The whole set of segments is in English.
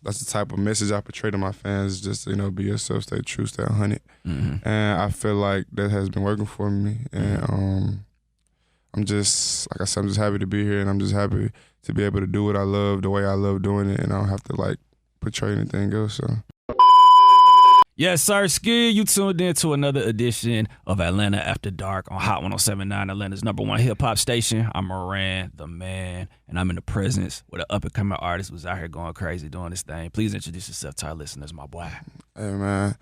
that's the type of message I portray to my fans. Just be yourself, stay true, stay 100. Mm-hmm. And I feel like that has been working for me. And I'm just, like I said, I'm just happy to be here, and I'm just happy to be able to do what I love the way I love doing it, and I don't have to like portray anything else. So. Yes, sir, Ski. You tuned in to another edition of Atlanta After Dark on Hot 107.9, Atlanta's #1 hip-hop station. I'm Moran, the man, and I'm in the presence with an up-and-coming artist who's out here going crazy doing this thing. Please introduce yourself to our listeners, my boy. Hey, man.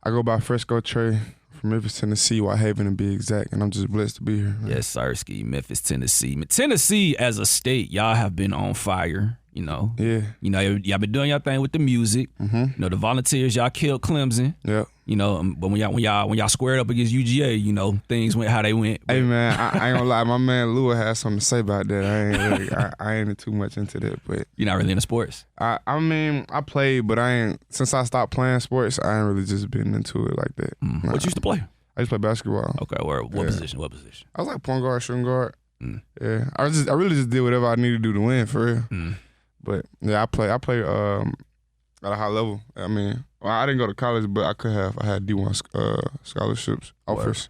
I go by Fresco Trey from Memphis, Tennessee, Whitehaven to be exact, and I'm just blessed to be here. Man. Yes, sir, Ski. Memphis, Tennessee. Tennessee, as a state, y'all have been on fire. Yeah. Y'all been doing y'all thing with the music. Mm-hmm. The Volunteers, y'all killed Clemson. Yeah. But when y'all squared up against UGA, things went how they went. Hey man, I ain't gonna lie, my man Lua has something to say about that. I ain't too much into that, but you're not really into sports. I mean, I played, but I ain't. Since I stopped playing sports, I ain't really just been into it like that. Mm. What you used to play? I used to play basketball. Okay, what position? What position? I was like point guard, shooting guard. Mm. Yeah, I really just did whatever I needed to do to win for real. Mm. But yeah, I play at a high level. I mean, I didn't go to college, but I could have. I had D1 scholarships offers.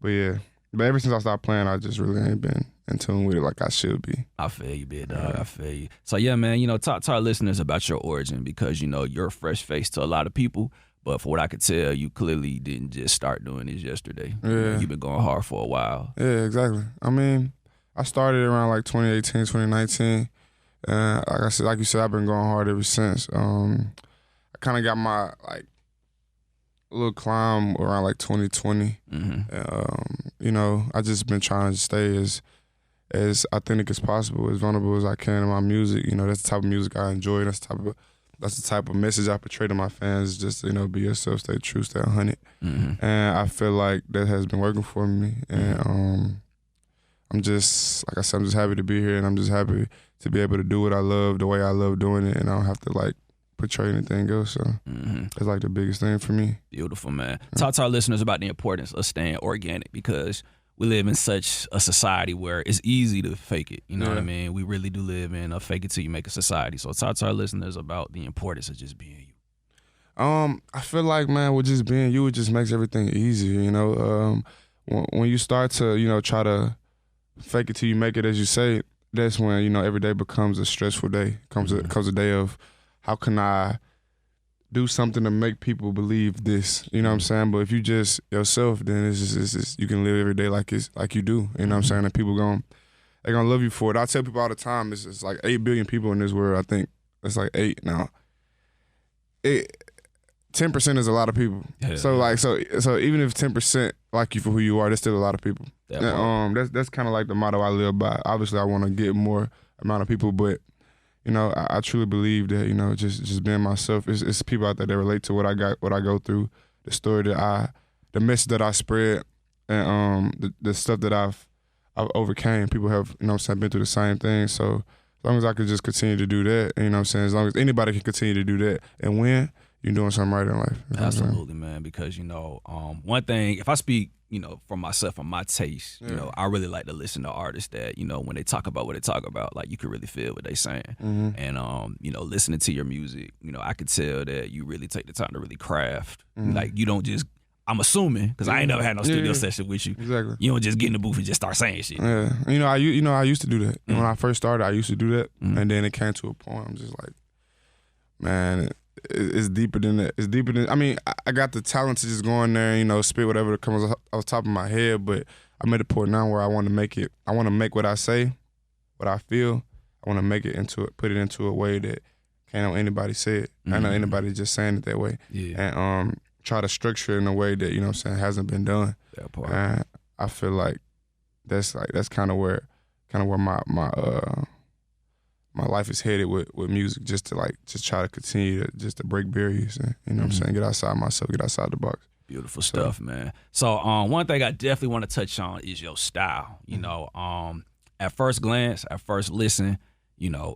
But yeah, ever since I stopped playing, I just really ain't been in tune with it like I should be. I feel you, big dog. I feel you. So yeah, man, talk to our listeners about your origin, because you're a fresh face to a lot of people. But for what I could tell, you clearly didn't just start doing this yesterday. Yeah. You've been going hard for a while. Yeah, exactly. I mean, I started around like 2018, 2019. Like you said, I've been going hard ever since. I kind of got my little climb around like 2020. Mm-hmm. I just been trying to stay as authentic as possible, as vulnerable as I can in my music. That's the type of music I enjoy. That's the type of message I portray to my fans. Just be yourself, stay true, stay 100. Mm-hmm. And I feel like that has been working for me. And I'm just, like I said, I'm just happy to be here, and I'm just happy to be able to do what I love the way I love doing it, and I don't have to like portray anything else. So that's like the biggest thing for me. Beautiful, man. Talk to our listeners about the importance of staying organic, because we live in such a society where it's easy to fake it. You know what I mean? We really do live in a fake it till you make a society. So talk to our listeners about the importance of just being you. I feel like, man, with just being you, it just makes everything easier. When you start to try to fake it till you make it, as you say, that's when every day becomes a stressful day. Comes a day of, how can I do something to make people believe this? You know what I'm saying? But if you just yourself, then it's just you can live every day like you do. You know what I'm saying? And people they're gonna love you for it. I tell people all the time, it's like 8 billion people in this world. I think it's like 8 now. 10% is a lot of people. Yeah. So even if 10% like you for who you are, that's still a lot of people. That's kind of like the motto I live by. Obviously, I want to get more amount of people, but I truly believe that just being myself. It's people out there that relate to what I go through, the story the message that I spread, and the stuff that I've overcame. People have been through the same thing. So as long as I could just continue to do that, as long as anybody can continue to do that and win, you're doing something right in life. Absolutely, man. Because one thing, if I speak, for myself, from my taste, I really like to listen to artists that, when they talk about what they talk about, like, you can really feel what they saying. Mm-hmm. And listening to your music, I could tell that you really take the time to really craft. Mm-hmm. Like, you don't just, I'm assuming, because I ain't never had no studio session with you. Exactly. You don't just get in the booth and just start saying shit. Yeah. I used to do that. When I first started, I used to do that, and then it came to a point I'm just like, man, it's deeper than that. It's deeper than, I got the talent to just go in there and, spit whatever comes off the top of my head, but I'm at a point now where I want to make it. I want to make what I say, what I feel. I want to make it put it into a way that can't anybody say it. I know anybody just saying it that way. Yeah. And try to structure it in a way that, hasn't been done. That part. And I feel like that's kind of where my life is headed with music, just try to continue to break barriers and what I'm saying, get outside myself, get outside the box. Beautiful stuff, man. So one thing I definitely want to touch on is your style. At first glance, at first listen,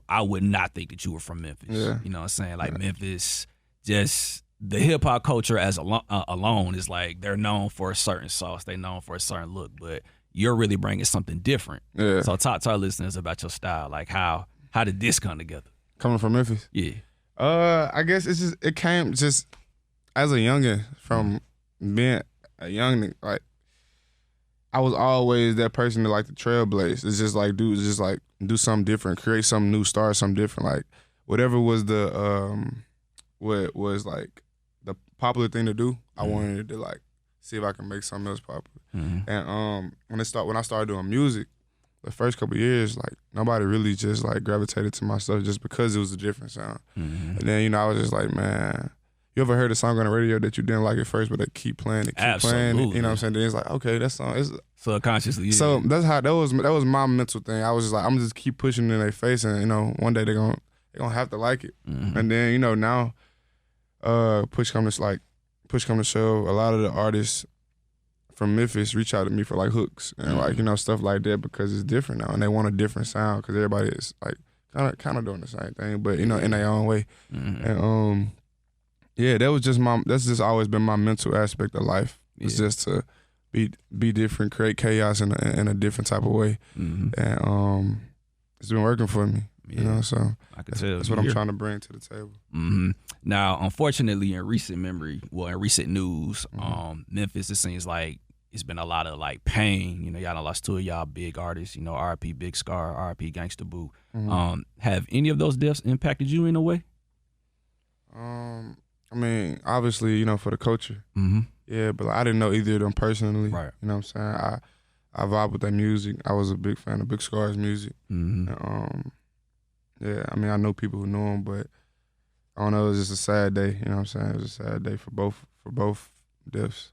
I would not think that you were from Memphis. Yeah. You know what I'm saying? Like, Memphis, just the hip hop culture as alone is like, they're known for a certain sauce, they're known for a certain look, but you're really bringing something different. Yeah. So talk to our listeners about your style, like how did this come together? Coming from Memphis? Yeah. I guess it came just as a youngin from being a youngin. Like I was always that person that like to trailblaze. It's just like do something different, create something new, start something different. Like whatever was what was like the popular thing to do, I wanted to like see if I can make something else popular. And when I started doing music, the first couple of years, like nobody really just like gravitated to my stuff just because it was a different sound. And then I was just like, man, you ever heard a song on the radio that you didn't like at first, but they keep playing it, playing it? You know what I'm saying? Then it's like, okay, that song is subconsciously. Yeah. So that was my mental thing. I was just like, I'm just keep pushing it in their face, and one day they're gonna have to like it. And then now, push come to shove, a lot of the artists from Memphis reach out to me for like hooks and like stuff like that because it's different now and they want a different sound because everybody is like kind of doing the same thing, but in their own way. And yeah, that's just always been my mental aspect of life. It's just to be different, create chaos in a different type of way. And it's been working for me. So I can tell that's what I'm trying to bring to the table. Now, unfortunately, in recent news, Memphis, it seems like it's been a lot of like pain. Y'all done lost two of y'all big artists. R.I.P. Big Scar, R.I.P. Gangsta Boo. Have any of those deaths impacted you in a way? I mean, obviously, for the culture. Yeah, but I didn't know either of them personally. Right. You know what I'm saying? I vibe with their music. I was a big fan of Big Scar's music. And, yeah, I mean, I know people who know him, but I don't know. It was just a sad day. You know what I'm saying? It was a sad day for both deaths,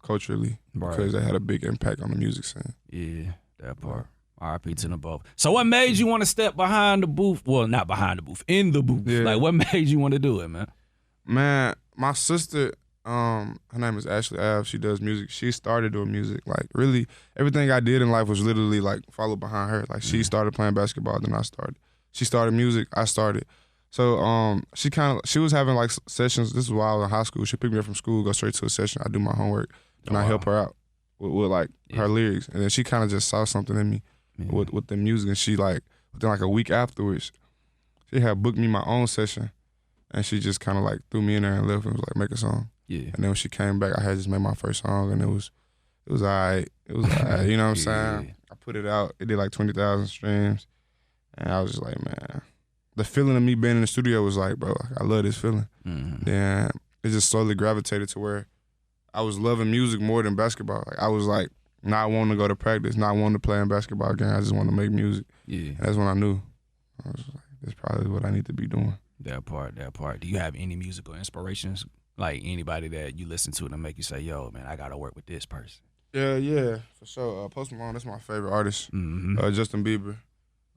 culturally, because they had a big impact on the music scene. Yeah, that part. R.I.P. to them both. So what made you want to step behind the booth? Well, not behind the booth, in the booth. Yeah. Like, what made you want to do it, man? Man, my sister, her name is Ashley Ave. She does music. She started doing music. Like, really, everything I did in life was literally, like, followed behind her. Like, she started playing basketball, then I started. She started music, I started. So she was having like sessions. This is while I was in high school. She picked me up from school, go straight to a session. I do my homework, and I help her out with like her lyrics. And then she kind of just saw something in me with the music. And she like within like a week afterwards, she had booked me my own session, and she just kind of like threw me in there and left and was like, make a song. Yeah. And then when she came back, I had just made my first song, and it was alright. It was alright. You know what I'm saying? I put it out. It did like 20,000 streams. And I was just like, man, the feeling of me being in the studio was like, bro, I love this feeling. Then it just slowly gravitated to where I was loving music more than basketball. Like I was like not wanting to go to practice, not wanting to play in basketball again. I just wanted to make music. Yeah. And that's when I knew. I was like, that's probably what I need to be doing. That part. Do you have any musical inspirations? Like anybody that you listen to make you say, yo, man, I got to work with this person? Yeah, for sure. Post Malone, that's my favorite artist. Justin Bieber.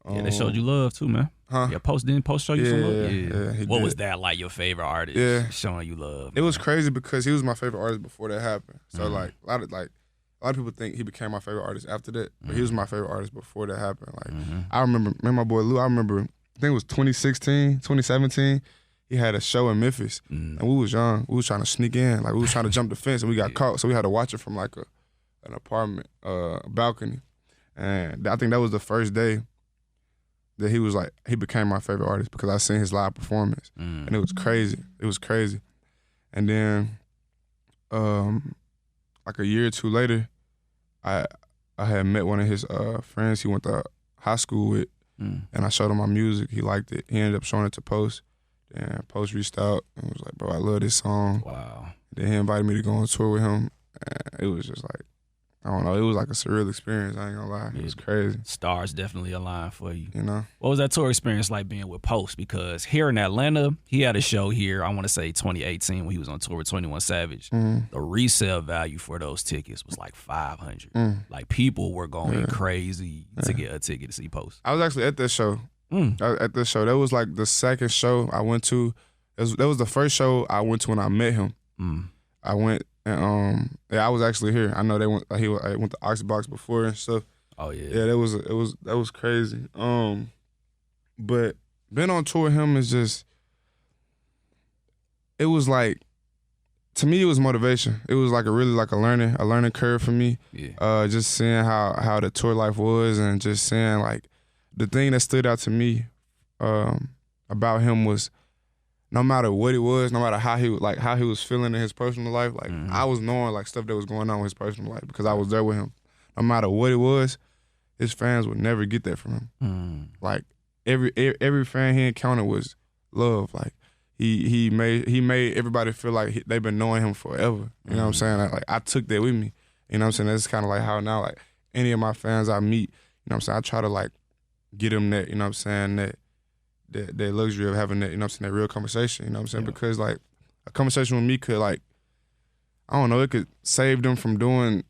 Yeah, they showed you love too, man. Huh? Yeah, didn't Post show you some love? Yeah, what was that like? Your favorite artist showing you love? Man? It was crazy because he was my favorite artist before that happened. So like a lot of people think he became my favorite artist after that, but he was my favorite artist before that happened. Like I remember, my boy Lou. I think it was 2016, 2017. He had a show in Memphis, and we was young. We was trying to sneak in, like we was trying to jump the fence, and we got caught. So we had to watch it from like an apartment balcony, and I think that was the first day that he became my favorite artist because I seen his live performance, and it was crazy. And then, like a year or two later, I had met one of his friends he went to high school with, and I showed him my music. He liked it. He ended up showing it to Post, and Post reached out and was like, "Bro, I love this song." Wow. Then he invited me to go on tour with him, and it was just like, I don't know. It was like a surreal experience. I ain't gonna lie. It was crazy. Stars definitely aligned for you. What was that tour experience like being with Post? Because here in Atlanta, he had a show here, I want to say 2018 when he was on tour with 21 Savage. The resale value for those tickets was like $500. Like people were going crazy to get a ticket to see Post. I was actually at that show. At this show. That was like the second show I went to. That was the first show I went to when I met him. I went. And I was actually here. I know they went. I went to Oxbox before and stuff. Oh yeah. Yeah, that was crazy. But being on tour with him is just. It was like, to me, it was motivation. It was like a learning curve for me. Yeah. Just seeing how the tour life was, and just seeing like the thing that stood out to me, about him was no matter what it was, no matter how he was feeling in his personal life, like I was knowing like stuff that was going on in his personal life because I was there with him. No matter what it was, his fans would never get that from him. Like every fan he encountered was love. Like he made everybody feel like they've been knowing him forever. You know what I'm saying? Like I took that with me. You know what I'm saying? That's kind of like how now like any of my fans I meet, you know what I'm saying? I try to like get them that, you know what I'm saying, that luxury of having that, you know what I'm saying, that real conversation, you know what I'm saying? Because like a conversation with me could like, I don't know, it could save them from doing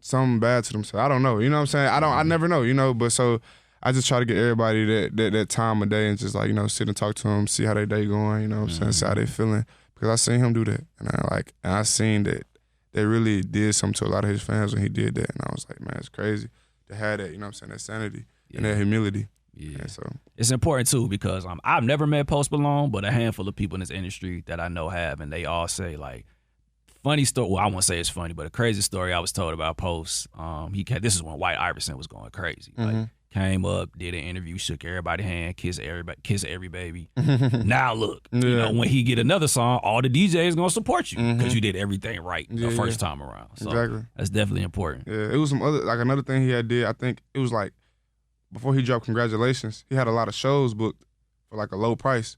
something bad to themselves. I don't know, you know what I'm saying? I never know, you know, but so I just try to get everybody that time of day and just like, you know, sit and talk to them, see how their day going, you know what I'm saying, see how they feeling. Because I seen him do that. And I seen that they really did something to a lot of his fans when he did that. And I was like, man, it's crazy to have that, you know what I'm saying, that sanity and that humility. Yeah. And so it's important too because I've never met Post Malone, but a handful of people in this industry that I know have, and they all say like funny story. Well, I won't say it's funny, but a crazy story I was told about Post. This is when White Iverson was going crazy. Like came up, did an interview, shook everybody's hand, kissed every baby. Now look, you know, when he get another song, all the DJs gonna support you because you did everything right the first time around. So exactly. That's definitely important. Yeah, it was some other like another thing he had did. I think it was like before he dropped Congratulations, he had a lot of shows booked for like a low price.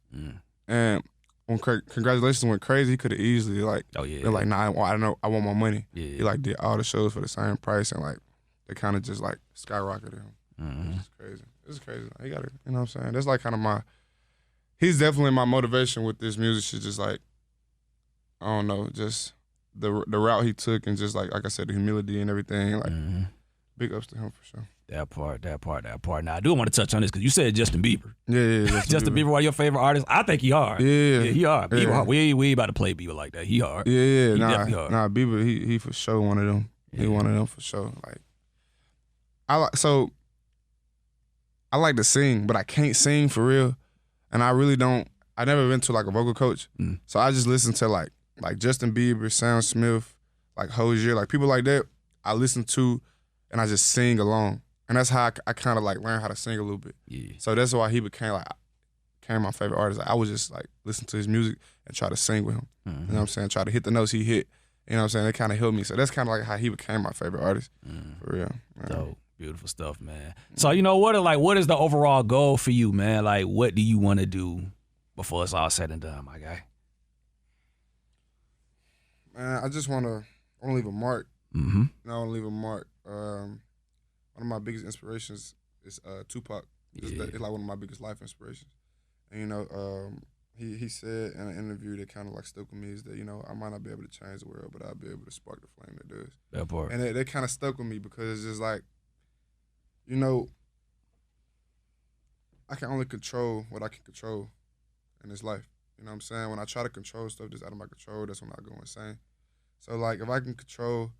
And when Congratulations went crazy, he could have easily like, been like, nah, I don't know, I want my money. He like did all the shows for the same price, and like they kind of just like skyrocketed him. It's crazy. It's crazy. He got it. You know what I'm saying? That's like kind of he's definitely my motivation with this music shit. Just like, I don't know, just the route he took, and just like I said, the humility and everything. Like, big ups to him for sure. That part. Now, I do want to touch on this because you said Justin Bieber. Yeah. Justin Bieber, one of your favorite artists. I think he hard. Yeah, he hard. Bieber hard. We ain't about to play Bieber like that. He hard. Yeah. He definitely hard. Nah, Bieber, he for sure one of them. He one of them for sure. Like, I like to sing, but I can't sing for real. And I really don't. I never been to like a vocal coach. So I just listen to like Justin Bieber, Sam Smith, like Hozier, like people like that. I listen to, and I just sing along. And that's how I kind of like learned how to sing a little bit. Yeah. So that's why he became my favorite artist. Like, I would just like listen to his music and try to sing with him. You know what I'm saying? Try to hit the notes he hit. You know what I'm saying? It kind of helped me. So that's kind of like how he became my favorite artist. For real. Dope. Beautiful stuff, man. So you know what is the overall goal for you, man? Like, what do you want to do before it's all said and done, my guy? Man, I just want to leave a mark. I want to leave a mark. One of my biggest inspirations is Tupac. It's like one of my biggest life inspirations. And, you know, he said in an interview that kind of like stuck with me is that, you know, I might not be able to change the world, but I'll be able to spark the flame that does. That part. And that kind of stuck with me because it's just like, you know, I can only control what I can control in this life. You know what I'm saying? When I try to control stuff that's out of my control, that's when I go insane. So, like, if I can control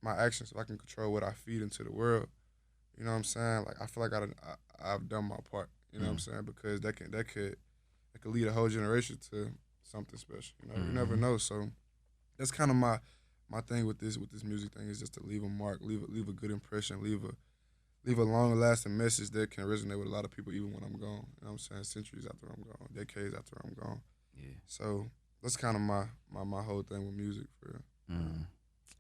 my actions, if I can control what I feed into the world, you know what I'm saying? Like, I feel like I've done my part, you know what I'm saying? Because that could lead a whole generation to something special, you know? You never know. So that's kind of my thing with this music thing is just to leave a mark, leave a good impression, leave a long-lasting message that can resonate with a lot of people even when I'm gone. You know what I'm saying? Centuries after I'm gone, decades after I'm gone. Yeah. So that's kind of my whole thing with music, for real.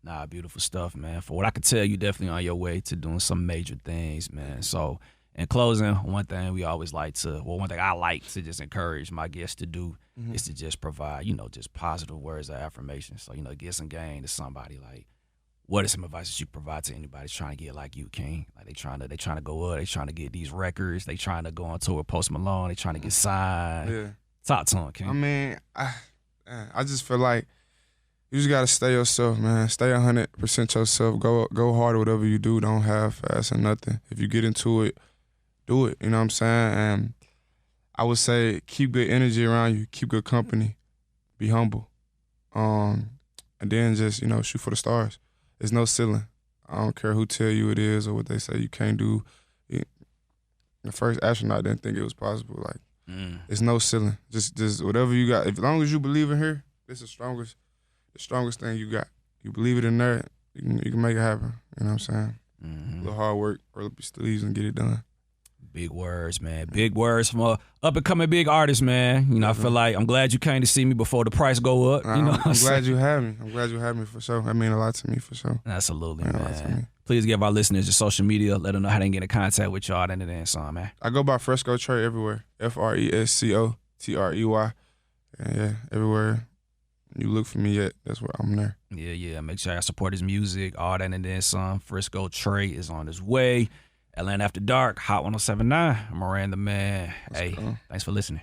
Nah, beautiful stuff, man. For what I could tell, you definitely on your way to doing some major things, man. So in closing, one thing I like to just encourage my guests to do is to just provide, you know, just positive words of affirmation. So, you know, get some gain to somebody. Like, what is some advice that you provide to anybody trying to get like you, King? Like they trying to go up, they trying to get these records, they trying to go on tour with Post Malone, they trying to get signed. Yeah. Talk to them, King. I mean, I just feel like you just gotta stay yourself, man. Stay 100% yourself. Go hard at whatever you do. Don't half-ass or nothing. If you get into it, do it. You know what I'm saying? And I would say keep good energy around you. Keep good company. Be humble. And then just, you know, shoot for the stars. There's no ceiling. I don't care who tell you it is or what they say you can't do. The first astronaut didn't think it was possible. Like, there's no ceiling. Just whatever you got. As long as you believe in here, it's the strongest thing you got. You believe it in there, you can make it happen. You know what I'm saying? A little hard work, roll up your sleeves and get it done. Big words, man. Big words from a up-and-coming big artist, man. You know, I feel like I'm glad you came to see me before the price go up. You know I'm glad you had me. I'm glad you had me for sure. That mean a lot to me for sure. Absolutely, man. Please give our listeners your social media. Let them know how they can get in contact with y'all at the end of the song, man. I go by Fresco Trey everywhere. FrescoTrey. And yeah, everywhere you look for me at, that's where I'm there. Yeah. Make sure I support his music, all that and then some. Fresco Trey is on his way. Atlanta After Dark, Hot 107.9. Moran the man. Hey, thanks for listening.